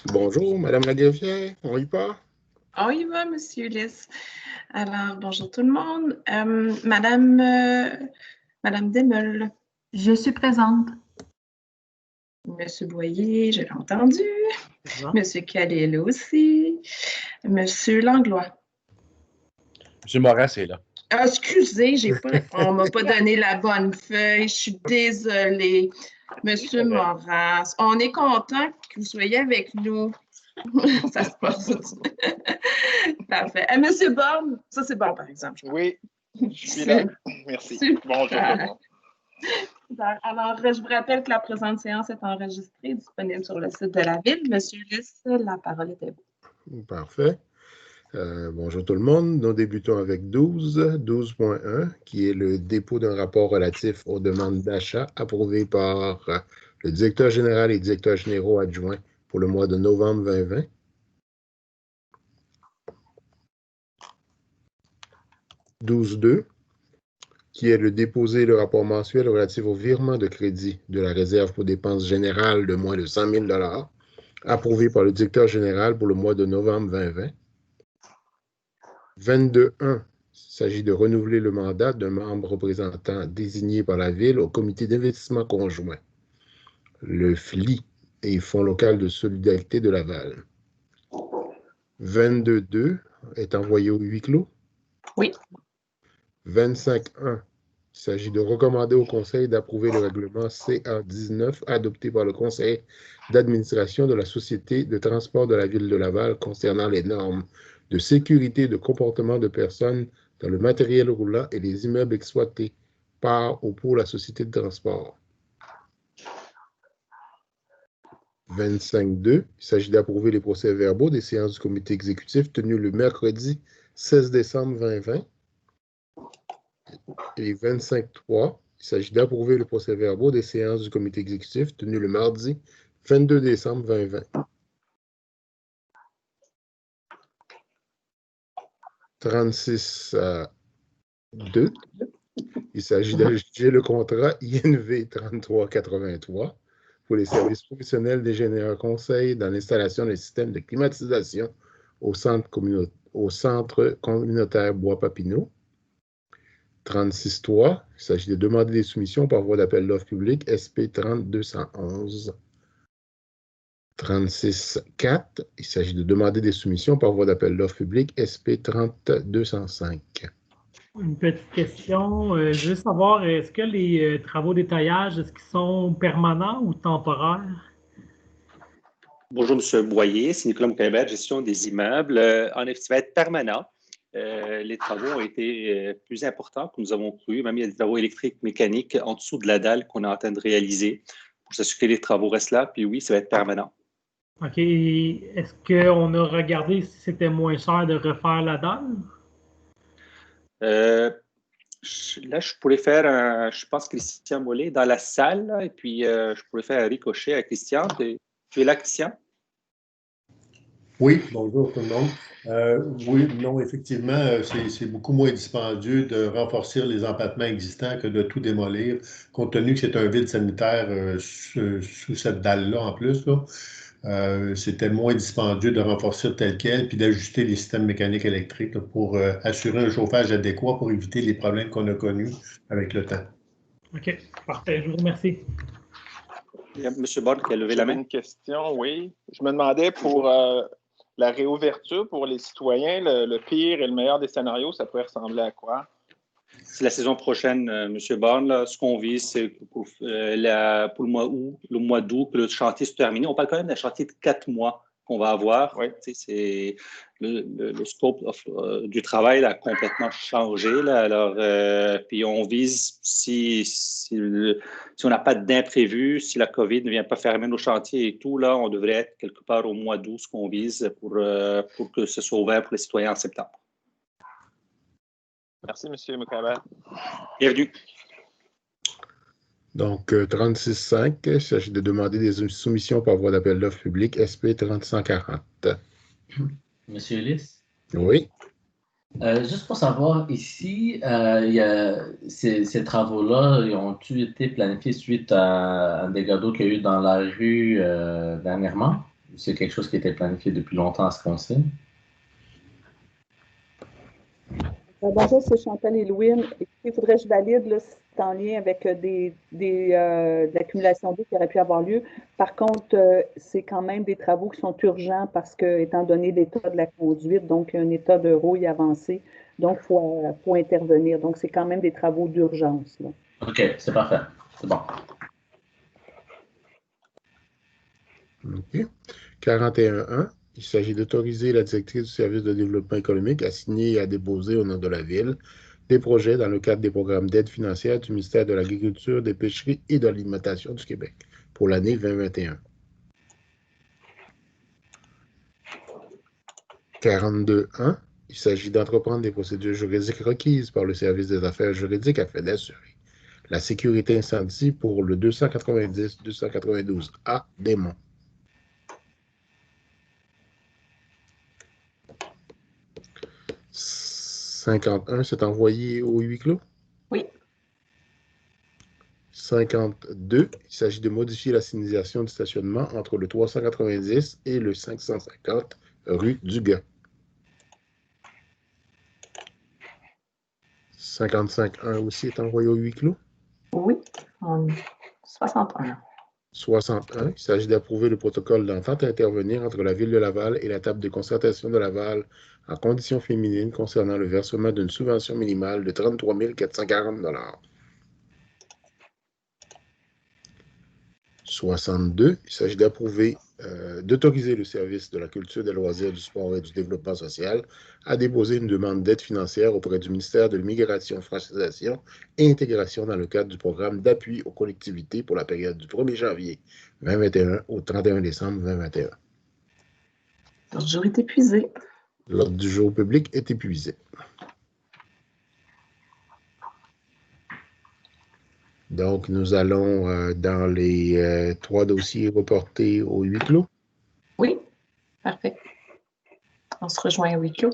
Bonjour, Madame la greffière, on y part? On y va, Monsieur Ulysse. Alors, bonjour tout le monde. Madame Demeul. Je suis présente. Monsieur Boyer, je l'ai entendu. Présent. Monsieur Khalil aussi. Monsieur Langlois. Monsieur Moras est là. Ah, excusez, on m'a pas donné la bonne feuille. Je suis désolée. Monsieur Moras, on est content que vous soyez avec nous. Ça se passe. Parfait. Monsieur Borne, ça c'est bon par exemple. Oui, je suis là. Merci. Super. Bonjour tout le monde. Alors, je vous rappelle que la présente séance est enregistrée, disponible sur le site de la Ville. Monsieur Ulysse, la parole est à vous. Parfait. Bonjour tout le monde. Nous débutons avec 12.1, qui est le dépôt d'un rapport relatif aux demandes d'achat approuvées par le directeur général et directeur généraux adjoints pour le mois de novembre 2020. 12.2, qui est le déposer le rapport mensuel relatif au virement de crédit de la réserve pour dépenses générales de moins de 100 000 $ approuvé par le directeur général pour le mois de novembre 2020. 22.1, il s'agit de renouveler le mandat d'un membre représentant désigné par la Ville au comité d'investissement conjoint, le FLI et Fonds local de solidarité de Laval. 22.2 est envoyé au huis clos. Oui. 25.1, il s'agit de recommander au Conseil d'approuver le règlement CA19 adopté par le Conseil d'administration de la Société de transport de la Ville de Laval concernant les normes de sécurité et de comportement de personnes dans le matériel roulant et les immeubles exploités par ou pour la Société de transport. 25.2, il s'agit d'approuver les procès-verbaux des séances du comité exécutif tenues le mercredi 16 décembre 2020. Et 25.3, il s'agit d'approuver le procès-verbaux des séances du comité exécutif tenues le mardi 22 décembre 2020. 36.2, il s'agit d'ajouter le contrat INV 3383 pour les services professionnels d'ingénieurs conseils dans l'installation des systèmes de climatisation au centre communautaire Bois-Papineau. 36.3, il s'agit de demander des soumissions par voie d'appel d'offres public SP 30-211. 36.4, il s'agit de demander des soumissions par voie d'appel d'offres public SP 30-205. Une petite question. Je veux savoir, est-ce que les travaux d'étayage, est-ce qu'ils sont permanents ou temporaires? Bonjour, M. Boyer, c'est Nicolas Mouquet, gestion des immeubles. En effet, ça va être permanent. Les travaux ont été plus importants que nous avons cru. Même il y a des travaux électriques, mécaniques en dessous de la dalle qu'on est en train de réaliser pour s'assurer que les travaux restent là. Puis oui, ça va être permanent. OK. Est-ce qu'on a regardé si c'était moins cher de refaire la dalle? Là, je pourrais faire je pense, Christian Mollet dans la salle, là, et puis je pourrais faire un ricochet à Christian. Tu es là, Christian? Oui, bonjour tout le monde. Oui, non, effectivement, c'est beaucoup moins dispendieux de renforcer les empattements existants que de tout démolir, compte tenu que c'est un vide sanitaire sous cette dalle-là en plus. C'était moins dispendieux de renforcer tel quel, puis d'ajuster les systèmes mécaniques électriques là, pour assurer un chauffage adéquat pour éviter les problèmes qu'on a connus avec le temps. OK, parfait. Je vous remercie. Il y a M. Borne qui a levé la main. Une question, oui. Je me demandais pour la réouverture pour les citoyens, le pire et le meilleur des scénarios, ça pourrait ressembler à quoi? C'est la saison prochaine, M. Borne. Là, ce qu'on vise, c'est pour le mois d'août, que le chantier se termine. On parle quand même d'un chantier de 4 mois qu'on va avoir. Oui. C'est le scope du travail a complètement changé. Là. Alors, puis on vise, si on n'a pas d'imprévu, si la COVID ne vient pas fermer nos chantiers et tout, là, on devrait être quelque part au mois d'août, ce qu'on vise pour que ce soit ouvert pour les citoyens en septembre. Merci, M. Moukaber. Bienvenue. Donc, 36.5, il s'agit de demander des soumissions par voie d'appel d'offres public SP 3040. Monsieur Ulysse? Oui. Juste pour savoir, ici, ces travaux-là, ils ont-ils été planifiés suite à un dégât d'eau qu'il y a eu dans la rue dernièrement? c'est quelque chose qui était planifié depuis longtemps à ce qu'on sait? Bonjour, c'est Chantal et Louine. Il faudrait que je valide, là, c'est en lien avec de l'accumulation d'eau qui aurait pu avoir lieu. Par contre, c'est quand même des travaux qui sont urgents parce que, étant donné l'état de la conduite, donc un état de rouille avancé, donc il faut intervenir. Donc, c'est quand même des travaux d'urgence. OK, c'est parfait. C'est bon. OK. 41.1. Il s'agit d'autoriser la directrice du service de développement économique à signer et à déposer au nom de la Ville des projets dans le cadre des programmes d'aide financière du ministère de l'Agriculture, des Pêcheries et de l'Alimentation du Québec pour l'année 2021. 42.1. Il s'agit d'entreprendre des procédures juridiques requises par le service des affaires juridiques afin d'assurer la sécurité incendie pour le 290-292A des Monts. 51, c'est envoyé au huis clos? Oui. 52, il s'agit de modifier la signalisation du stationnement entre le 390 et le 550 rue Dugas. 55.1 aussi est envoyé au huis clos? Oui. 61. 61, il s'agit d'approuver le protocole d'entente à intervenir entre la Ville de Laval et la table de concertation de Laval en conditions féminines concernant le versement d'une subvention minimale de 33 440 $. 62, il s'agit d'autoriser le service de la culture, des loisirs, du sport et du développement social à déposer une demande d'aide financière auprès du ministère de l'Immigration, Francisation et Intégration dans le cadre du programme d'appui aux collectivités pour la période du 1er janvier 2021 au 31 décembre 2021. L'ordre du jour est épuisé. L'ordre du jour public est épuisé. Donc, nous allons dans les 3 dossiers reportés au huis clos. Oui, parfait. On se rejoint au huis clos.